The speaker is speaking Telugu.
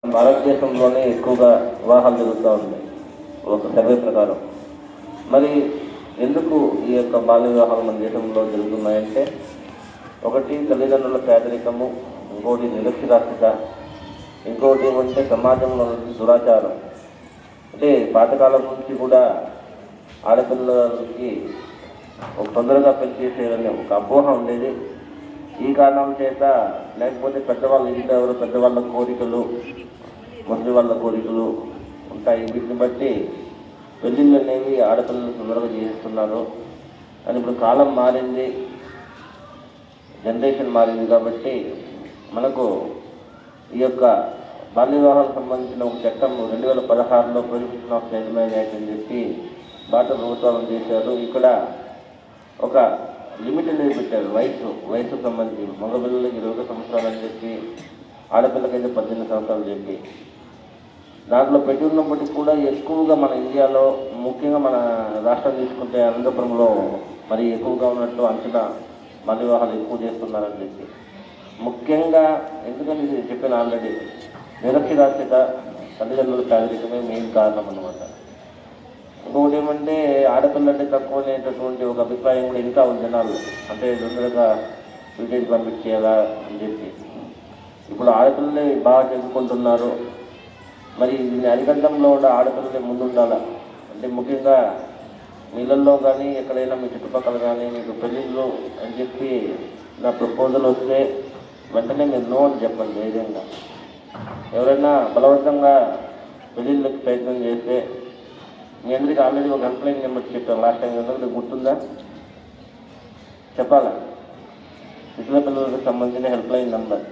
భారతదేశంలోనే ఎక్కువగా వివాహాలు జరుగుతూ ఉన్నాయి ఒక సర్వే ప్రకారం. మరి ఎందుకు ఈ యొక్క బాల్య వివాహాలు మన దేశంలో జరుగుతున్నాయంటే, ఒకటి తల్లిదండ్రుల పేదరికము, ఇంకోటి నిరక్షరాస్యత, ఇంకోటి ఏమంటే సమాజంలో దురాచారం. అంటే పాతకాలం నుంచి కూడా ఆడపిల్లలకి ఒక తొందరగా పెళ్లి చేసేయాలనే ఒక అపోహ ఉండేది. ఈ కారణం చేత, లేకపోతే పెద్దవాళ్ళ ఇంట్లో ఎవరు పెద్దవాళ్ళ కోరికలు, ముసలి వాళ్ళ కోరికలు ఉంటాయి. వీటిని బట్టి పెళ్ళిళ్ళు అనేవి ఆడపిల్లలు తొందరగా చేస్తున్నారు. అని ఇప్పుడు కాలం మారింది, జనరేషన్ మారింది కాబట్టి మనకు ఈ యొక్క బాల్య వివాహాలకు సంబంధించిన ఒక చట్టం 2016లో prohibition of child marriage act అని చెప్పి భారత ప్రభుత్వం చేశారు. ఇక్కడ ఒక లిమిట్ అనేది పెట్టారు. వయసు సంబంధించి మగపిల్లలకి 21 సంవత్సరాలు అని చెప్పి, ఆడపిల్లకైతే 18 సంవత్సరాలు చెప్పి దాంట్లో పెట్టి ఉన్నప్పటికీ కూడా ఎక్కువగా మన ఇండియాలో, ముఖ్యంగా మన రాష్ట్రం తీసుకుంటే అనంతపురంలో మరి ఎక్కువగా ఉన్నట్టు అంచనా బాల్య వివాహాలు ఎక్కువ చేస్తున్నారని చెప్పి, ముఖ్యంగా ఎందుకంటే ఇది చెప్పాను ఆల్రెడీ, నిరక్షరాస్యత, తల్లిదండ్రుల పేదరికమే మెయిన్ కారణం అన్నమాట. ఇంకొకటి ఏమంటే ఆడపిల్ల అంటే తక్కువ అనేటటువంటి ఒక అభిప్రాయం కూడా ఇంకా ఉంది జనాలు. అంటే తొందరగా విలేజ్ పంపించేయాలా అని చెప్పి. ఇప్పుడు ఆడపిల్లలే బాగా చదువుకుంటున్నారు. మరి దీన్ని అరికట్టడంలో కూడా ఆడపిల్లలే ముందుండాలా. అంటే ముఖ్యంగా నీళ్ళల్లో కానీ ఎక్కడైనా మీ చుట్టుపక్కల కానీ మీకు పెళ్ళిళ్ళు అని చెప్పి నా ప్రపోజల్ వస్తే వెంటనే మీరు నో అని చెప్పండి ధైర్యంగా. ఎవరైనా బలవంతంగా పెళ్ళిళ్ళకి ప్రయత్నం చేస్తే, మీ అందరికీ ఆల్రెడీ ఒక హెల్ప్లైన్ నెంబర్ చెప్పాను లాస్ట్ టైం కదా, గుర్తుందా? చెప్పాలా? శిశుల పిల్లలకు సంబంధించిన హెల్ప్లైన్ నెంబర్